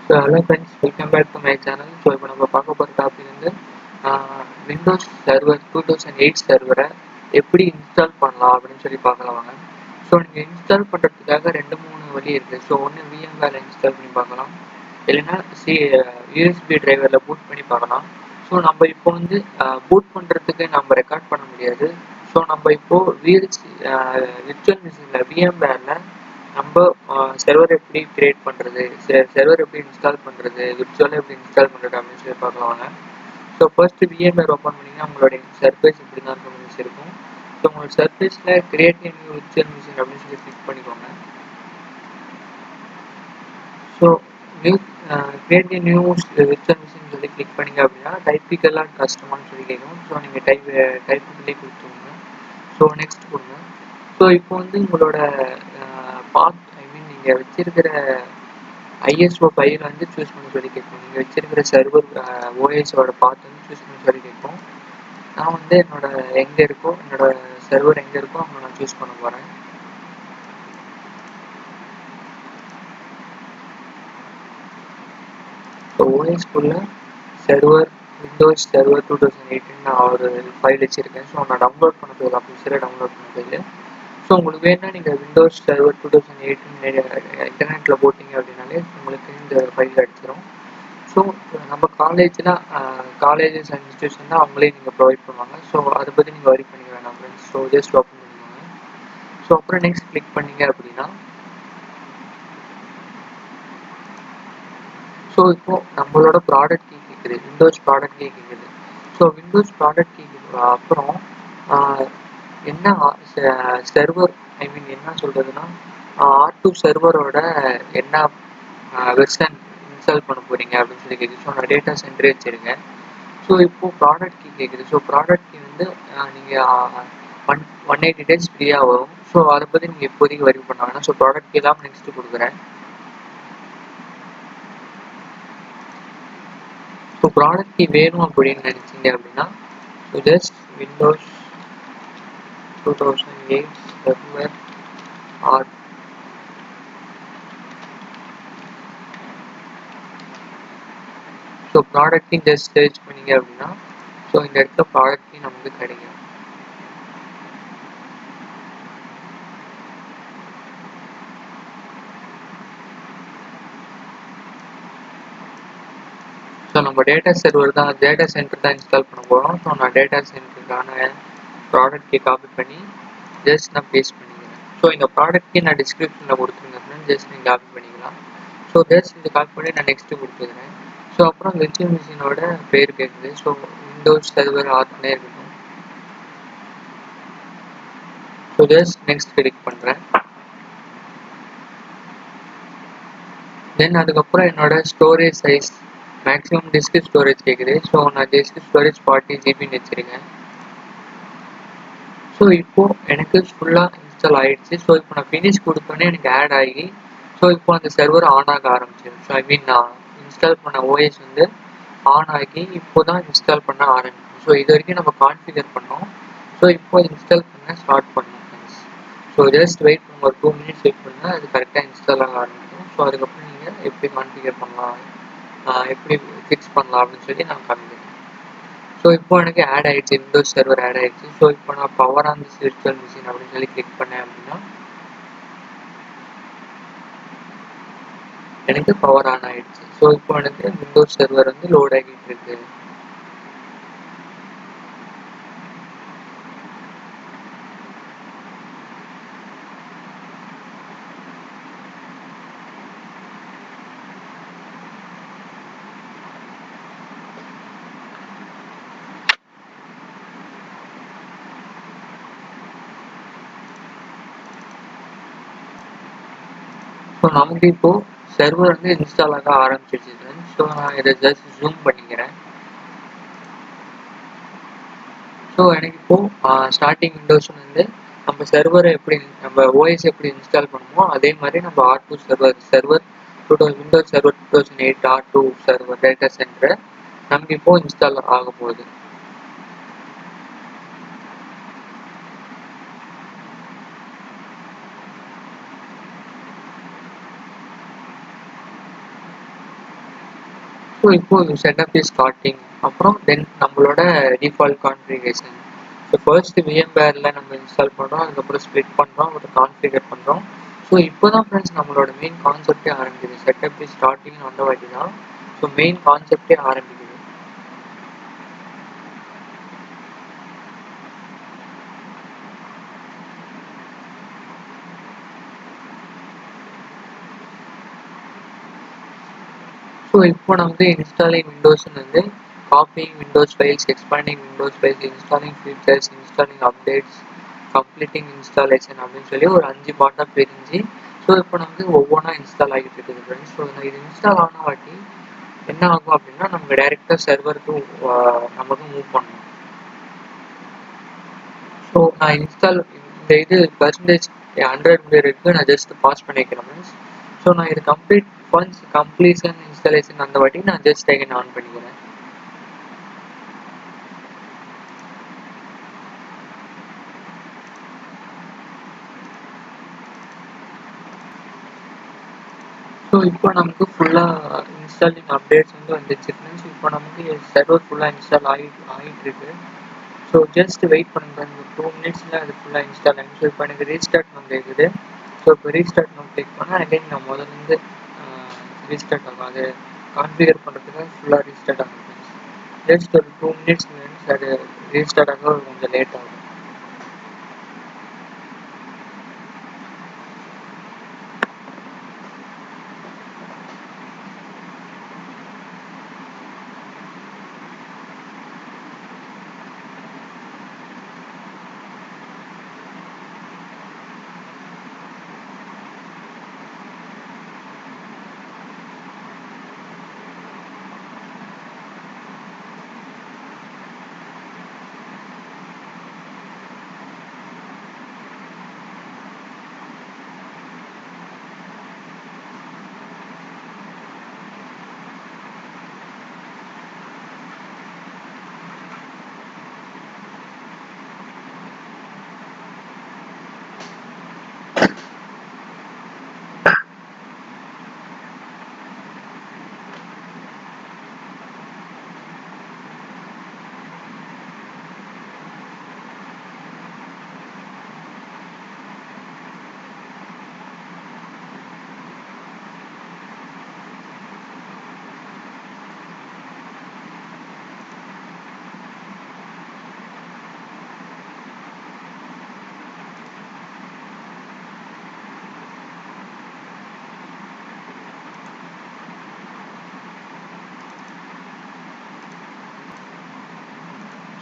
So hello friends, welcome back to my channel. So இப்போ நம்ம பார்க்க போகிற டாபிக் வந்து விண்டோஸ் சர்வர் 2008 சர்வரை எப்படி இன்ஸ்டால் பண்ணலாம் அப்படின்னு சொல்லி பார்க்கலாம் வாங்க. ஸோ நீங்கள் இன்ஸ்டால் பண்ணுறதுக்காக 2-3 வழி இருக்குது. ஸோ ஒன்று VMware இன்ஸ்டால் பண்ணி பார்க்கலாம், இல்லைன்னா USB டிரைவரில் பூட் பண்ணி பார்க்கலாம். ஸோ நம்ம இப்போ வந்து பூட் பண்ணுறதுக்கு நம்ம ரெக்கார்ட் பண்ண முடியாது. ஸோ நம்ம இப்போது விர்ச்சுவல் மிஷினில் VMwareல நம்ம சர்வர் எப்படி கிரியேட் பண்ணுறது, சர்வர் எப்படி இன்ஸ்டால் பண்ணுறது, விர்ச்சுவலாக எப்படி இன்ஸ்டால் பண்ணுறது அப்படின்னு சொல்லி பார்க்கலாம் வாங்க. ஸோ ஃபர்ஸ்ட்டு VMware ஓப்பன் பண்ணிங்கன்னா உங்களுடைய சர்ஃபேஸ் இப்படி தான் இருக்கும். ஸோ உங்களோட சர்ஃபேஸில் கிரியேட் நியூ விர்ச்சுவல் மிஷின் அப்படின்னு சொல்லி கிளிக் பண்ணிக்கோங்க. So create new virtual machine சொல்லி கிளிக் பண்ணிங்க அப்படின்னா டைப்பிக்கலாக கஸ்டமான்னு சொல்லி கேட்கும். ஸோ நீங்கள் டைப் சொல்லி கொடுத்துருங்க. ஸோ நெக்ஸ்ட் கொடுங்க. ஸோ இப்போ வந்து உங்களோட பாத் நீங்கள் வச்சிருக்கிற ISO ஃபைல் வந்து சூஸ் பண்ண சொல்லி கேட்கும். நீங்கள் வச்சிருக்கிற சர்வர் ஓஎஸோட பாத் வந்து சூஸ் பண்ண சொல்லி கேட்கும். நான் வந்து என்னோட சர்வர் எங்கே இருக்கோ அங்கே நான் சூஸ் பண்ண போகிறேன். ஸோ ஓஎஸ்குள்ள சர்வர் விண்டோஸ் சர்வர் 2008 நான் ஒரு ஃபைல் வச்சுருக்கேன். ஸோ நான் டவுன்லோட் பண்ண போயிடலாம், ஆஃபீஸில் டவுன்லோட் பண்ண போயிடல. ஸோ உங்களுக்கு வேணும்னா நீங்கள் விண்டோஸ் சர்வர் 2008 இன்டர்நெட்டில் போட்டிங்க அப்படின்னாலே உங்களுக்கு இந்த ஃபைல் அடிச்சிடும். ஸோ நம்ம காலேஜஸ் அண்ட் இன்ஸ்டியூஷன் தான் அவங்களே நீங்கள் ப்ரொவைட் பண்ணுவாங்க. ஸோ அதை பற்றி நீங்கள் வரி பண்ணிக்க வேணாம் ஃப்ரெண்ட்ஸ். ஸோ ஜஸ்ட் ஓப்பன் பண்ணிக்கோங்க. ஸோ அப்புறம் நெக்ஸ்ட் கிளிக் பண்ணிங்க அப்படின்னா ஸோ இப்போது நம்மளோட ப்ராடக்ட் கீ கேட்குது, விண்டோஸ் ப்ராடக்ட் கீ கேட்குது. ஸோ விண்டோஸ் ப்ராடக்ட் கீ அப்புறம் என்ன சர்வர் என்ன சொல்கிறதுனா R2 சர்வரோட என்ன வெர்ஷன் இன்ஸ்டால் பண்ண போகிறீங்க அப்படின்னு சொல்லி கேட்குது. ஸோ நான் டேட்டா சென்டரே வச்சுருக்கேன். ஸோ இப்போது ப்ராடக்ட் கீ கேட்குது. ஸோ ப்ராடக்ட் கீ வந்து நீங்கள் 180 days ஃப்ரீயாக வரும். ஸோ அதை பற்றி நீங்கள் இப்போதைக்கு வரி பண்ணாங்கன்னா ஸோ ப்ராடக்ட் கீ தான் நெக்ஸ்ட்டு கொடுக்குறேன். ஸோ ப்ராடக்ட் கீ வேணும் அப்படின்னு நினச்சிங்க அப்படின்னா so just Windows 2008 server R so product key just search பண்ணிங்க அப்படின்னா ஸோ இந்த இடத்துல ப்ராடக்ட் கீ நமக்கு கிடைக்கும். ஸோ நம்ம டேட்டா சென்டர் தான் இன்ஸ்டால் பண்ண போகிறோம். ஸோ நான் டேட்டா சென்டருக்கான ப்ராடக்ட் கீ காப்பி பண்ணி ஜஸ்ட் நான் பேஸ்ட் பண்ணிக்கிறேன். ஸோ இந்த ப்ராடக்ட் கீ நான் டிஸ்கிரிப்ஷனில் கொடுத்துருந்தேன், ஜஸ்ட் நீங்கள் காப்பி பண்ணிக்கலாம். ஸோ ஜஸ்ட் இது காப்பி பண்ணி நான் நெக்ஸ்ட்டு கொடுத்துக்கிறேன். ஸோ அப்புறம் விர்ச்சுவல் மிஷினோட பேர் கேட்குது. ஸோ விண்டோஸ் சர்வர் ஆர்ட்னே இருக்கட்டும். ஸோ ஜஸ்ட் நெக்ஸ்ட் கிளிக் பண்ணுறேன். தென் அதுக்கப்புறம் என்னோட storage size maximum disk storage கேட்குது. ஸோ நான் டிஸ்க் ஸ்டோரேஜ் 40 GBன்னு வச்சுருக்கேன். ஸோ இப்போது எனக்கு ஃபுல்லாக இன்ஸ்டால் ஆகிடுச்சு. ஸோ இப்போ நான் ஃபினிஷ் கொடுத்தோன்னே எனக்கு ஆட் ஆகி ஸோ இப்போ அந்த சர்வர் ஆன் ஆக ஆரம்பிச்சிடும். ஸோ நான் இன்ஸ்டால் பண்ண ஓஎஸ் வந்து ஆன் ஆகி இப்போ தான் இன்ஸ்டால் பண்ண ஆரம்பிக்கும். ஸோ இது வரைக்கும் நம்ம கான்ஃபிகர் பண்ணோம். ஸோ இப்போ இன்ஸ்டால் பண்ண ஸ்டார்ட் பண்ணோம் ஃப்ரெண்ட்ஸ். ஸோ ஜஸ்ட் வெயிட் பண்ணுங்க, ஒரு 2 minutes வெயிட் பண்ணால் அது கரெக்டாக இன்ஸ்டால் ஆக ஆரம்பிக்கும். ஸோ அதுக்கப்புறம் நீங்கள் எப்படி கான்ஃபிகர் பண்ணலாம், எப்படி ஃபிக்ஸ் பண்ணலாம் அப்படின்னு சொல்லி நான் காமிக்கிறேன். ஸோ இப்போ எனக்கு ஆட் ஆகிடுச்சு, விண்டோஸ் சர்வர் ஆட் ஆகிடுச்சு. ஸோ இப்போ நான் power on this virtual machine அப்படின்னு சொல்லி கிளிக் பண்ணேன் அப்படின்னா எனக்கு பவர் ஆன் ஆகிடுச்சு. ஸோ இப்போ எனக்கு விண்டோஸ் சர்வர் வந்து லோட் ஆகிட்டு இருக்கு. ஸோ நமக்கு இப்போது சர்வர் வந்து இன்ஸ்டால் ஆக ஆரம்பிச்சிருச்சு. ஸோ நான் இதை ஜஸ்ட் ஜூம் பண்ணிக்கிறேன். ஸோ எனக்கு இப்போது ஸ்டார்டிங் விண்டோஸ் வந்து நம்ம சர்வரை நம்ம ஓஎஸ் எப்படி இன்ஸ்டால் பண்ணுமோ அதே மாதிரி நம்ம R2 server Windows server 2008 R2 server data centre நமக்கு இப்போது இன்ஸ்டால் ஆக போகுது. ஸோ இப்போ செட்டப் இஸ் ஸ்டார்டிங். அப்புறம் தென் நம்மளோட டிஃபால்ட் கான்ஃபிகரேஷன். ஸோ ஃபர்ஸ்ட் VMwareல நம்ம இன்ஸ்டால் பண்ணுறோம், அதுக்கப்புறம் ஸ்ப்ளிட் பண்ணுறோம், அப்புறம் கான்ஃபிகர் பண்ணுறோம். ஸோ இப்போ தான் ஃப்ரெண்ட்ஸ் நம்மளோட மெயின் கான்செப்டே ஆரம்பிக்குது. செட்டப் இஸ் ஸ்டார்டிங் வந்த வாட்டி தான் ஸோ மெயின் கான்செப்டே ஆரம்பிக்குது. ஸோ இப்போ நமக்கு இன்ஸ்டாலிங் விண்டோஸ்ன்னு வந்து copying Windows files, expanding Windows files, installing features, installing updates, completing installation அப்படின்னு சொல்லி ஒரு 5 பார்ட்டாக பிரிஞ்சு ஸோ இப்போ நமக்கு ஒவ்வொன்றா இன்ஸ்டால் ஆகிட்டு இருக்குது ஃப்ரெண்ட்ஸ். ஸோ இது இன்ஸ்டால் ஆன வாட்டி என்ன ஆகும் அப்படின்னா நமக்கு டைரெக்டாக சர்வருக்கு நமக்கு மூவ் பண்ணணும். ஸோ நான் இன்ஸ்டால் இந்த இது பர்சன்டேஜ் 100 இருக்கு, நான் ஜஸ்ட் பாஸ் பண்ணிக்கிறேன் ஃப்ரெண்ட்ஸ். ஸோ நான் இது கம்ப்ளீஷன் இன்ஸ்டாலேஷன் அந்த வாட்டி நான் ஜஸ்ட் அகைன் ஆன் பண்ணிக்கிறேன். ஸோ இப்போ நமக்கு ஃபுல்லாக இன்ஸ்டாலிங் அப்டேட்ஸ் வந்து வந்துச்சு ஃப்ரெண்ட்ஸ். இப்போ நமக்கு சர்வர் ஃபுல்லாக இன்ஸ்டால் ஆகிட்டு இருக்கு. ஸோ ஜஸ்ட் வெயிட் பண்ணுங்க, ஒரு 2 மினிட்ஸில் அது ஃபுல்லாக இன்ஸ்டால் ஆகிடும். ஸோ இப்போ எனக்கு ரீஸ்டார்ட் நம்ம இருக்குது. ஸோ இப்போ ரீஸ்டார்ட் நம்ம கிளிக் பண்ணால் அகைன் நான் முதல்லேருந்து ரீஸ்டார்ட் ஆகும். அது கான்ஃபிகர் பண்ணுறதுக்கு ஃபுல்லாக ரீஸ்டார்ட் ஆகும் ஃப்ரெண்ட்ஸ். ஜஸ்ட் ஒரு 2 மினிட்ஸ் ஃப்ரெண்ட்ஸ், அது ரீஸ்டார்ட் ஆக கொஞ்சம் லேட் ஆகும்.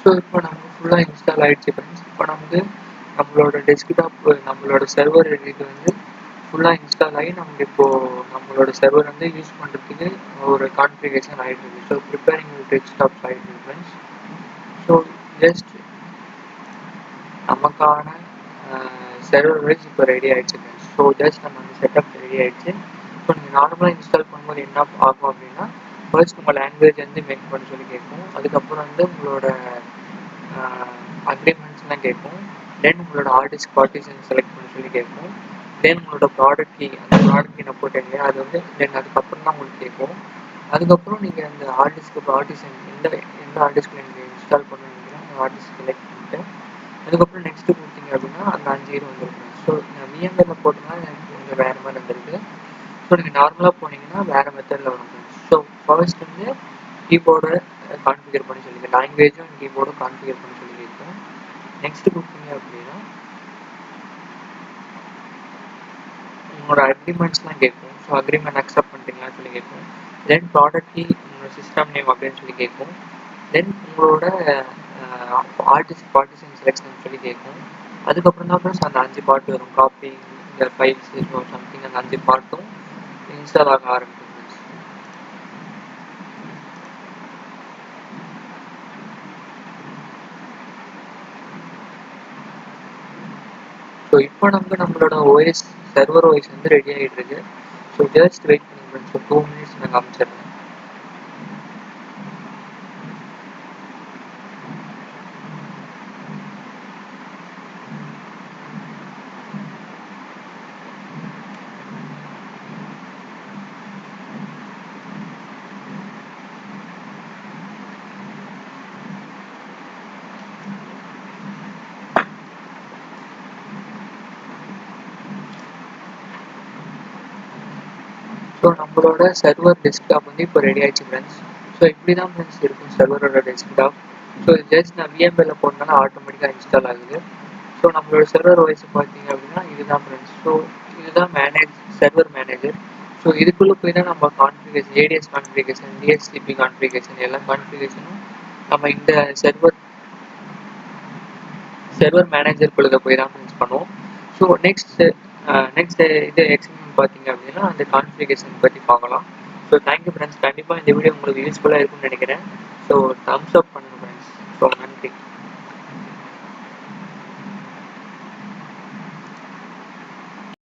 ஸோ இப்போ நமக்கு ஃபுல்லாக இன்ஸ்டால் ஆகிடுச்சு ஃப்ரெண்ட்ஸ். இப்போ நமக்கு நம்மளோட டெஸ்க்டாப் நம்மளோட சர்வர் இது வந்து ஃபுல்லாக இன்ஸ்டால் ஆகி நமக்கு இப்போது நம்மளோட சர்வர் வந்து யூஸ் பண்ணுறதுக்கு ஒரு கான்ஃபிகரேஷன் ஆகிட்டு இருக்கு. ஸோ ப்ரிப்பேரிங் டெஸ்க்டாப் ஆகிட்டு இருக்கு ஃப்ரெண்ட்ஸ். ஸோ ஜஸ்ட் நமக்கான சர்வர் வைஸ் இப்போ ரெடி ஆகிடுச்சு ஃப்ரெண்ட்ஸ். ஸோ ஜஸ்ட் நம்ம அந்த செட்டப் ரெடி ஆகிடுச்சு. ஸோ நீங்கள் நார்மலாக இன்ஸ்டால் பண்ணும்போது என்ன ஆகும் அப்படின்னா ஃபர்ஸ்ட் உங்கள் லாங்குவேஜ் வந்து மேக் பண்ண சொல்லி கேட்கும். அதுக்கப்புறம் வந்து உங்களோட அக்ரிமெண்ட்ஸ்லாம் கேட்கும். தென் உங்களோட ஆர்டிஸ்ட் பார்ட்டிஷன் செலக்ட் பண்ண சொல்லி கேட்கும். தென் உங்களோட ப்ராடக்ட் கீ, அந்த ப்ராடக்ட் கீ நான் போட்டேங்க அது வந்து தென் அதுக்கப்புறம் தான் உங்களுக்கு கேட்கும். அதுக்கப்புறம் நீங்கள் அந்த ஆர்டிஸ்ட்க்கு பார்ட்டிஷன் எந்த ஆர்டிஸ்ட்க்கு நீங்கள் இன்ஸ்டால் பண்ணுவீங்களோ அந்த ஆர்டிஸ்ட் செலக்ட் பண்ணிட்டு அதுக்கப்புறம் நெக்ஸ்ட்டு கொடுத்தீங்க அப்படின்னா அந்த 5 இது வந்துருக்கும். ஸோ நான் VMwareல போட்டோம்னா எனக்கு கொஞ்சம் வேறு மாதிரி வந்துருக்கு. ஸோ நீங்கள் நார்மலாக போனீங்கன்னா வேறு மெத்தடில் வரும். ஸோ ஃபர்ஸ்ட் வந்து கீபோர்டை கான்ஃபிகர் பண்ணி சொல்லிங்க, லாங்குவேஜும் கீபோர்டும் கான்ஃபிகர் பண்ணி சொல்லி கேட்கும். நெக்ஸ்ட் கொடுத்தீங்க அப்படின்னா உங்களோட அக்ரிமெண்ட்ஸ்லாம் கேட்கும். ஸோ அக்ரிமெண்ட் அக்செப்ட் பண்ணிட்டீங்களான்னு சொல்லி கேட்கும். தென் ப்ராடக்ட் கீ, உங்களோட சிஸ்டம் நேம் அப்படின்னு சொல்லி கேட்கும். தென் உங்களோட ஆர்டிஸ்ட் பார்ட்டிஷன் செலெக்ஷன் சொல்லி கேட்கும். அதுக்கப்புறம் தான் ஃப்ரெண்ட்ஸ் அந்த 5 பார்ட் வரும். காப்பி, இந்த ஃபைல்ஸ் சம்திங், அந்த 5 பார்ட்டும் இன்ஸ்டால் ஆக ஆரம்பிக்கும். ஸோ இப்போ நம்மளோட ஓஎஸ் சர்வர் ஓஎஸ் வந்து ரெடி ஆகிட்டு இருக்கு. ஸோ ஜஸ்ட் வெயிட் பண்ணுங்க. ஸோ 2 மினிட்ஸ் நான் காமிச்சிடுறேன். ஸோ நம்மளோட சர்வர் டெஸ்க்டாப் வந்து இப்போ ரெடி ஆயிடுச்சு ஃப்ரெண்ட்ஸ். ஸோ இப்படி தான் ஃப்ரெண்ட்ஸ் இருக்கும் சர்வரோட டெஸ்க்டாப். ஸோ ஜஸ்ட் நான் விஎம்ஏல போட்டோம்னா ஆட்டோமேட்டிக்காக இன்ஸ்டால் ஆகுது. ஸோ நம்மளோட சர்வர் ஓஎஸ் பார்த்தீங்க அப்படின்னா இதுதான் ஃப்ரெண்ட்ஸ். ஸோ இதுதான் சர்வர் மேனேஜர். ஸோ இதுக்குள்ளே போய் தான் நம்ம configuration, ADS configuration, DSCP configuration, எல்லா கான்ஃபிகரேஷனும் நம்ம இந்த சர்வர் மேனேஜருக்குள்ளே போய் தான் ஃப்ரெண்ட்ஸ் பண்ணுவோம். ஸோ நெக்ஸ்ட் இது எக்ஸ்பிளைன் பார்த்தீங்க அப்படின்னா அந்த கான்ஃபிகரேஷன் பற்றி பார்க்கலாம். So thank you friends. கண்டிப்பாக இந்த வீடியோ உங்களுக்கு யூஸ்ஃபுல்லாக இருக்கும்னு நினைக்கிறேன். ஸோ தம்ஸ் அப் பண்ணுங்கள் ஃப்ரெண்ட்ஸ். ஸோ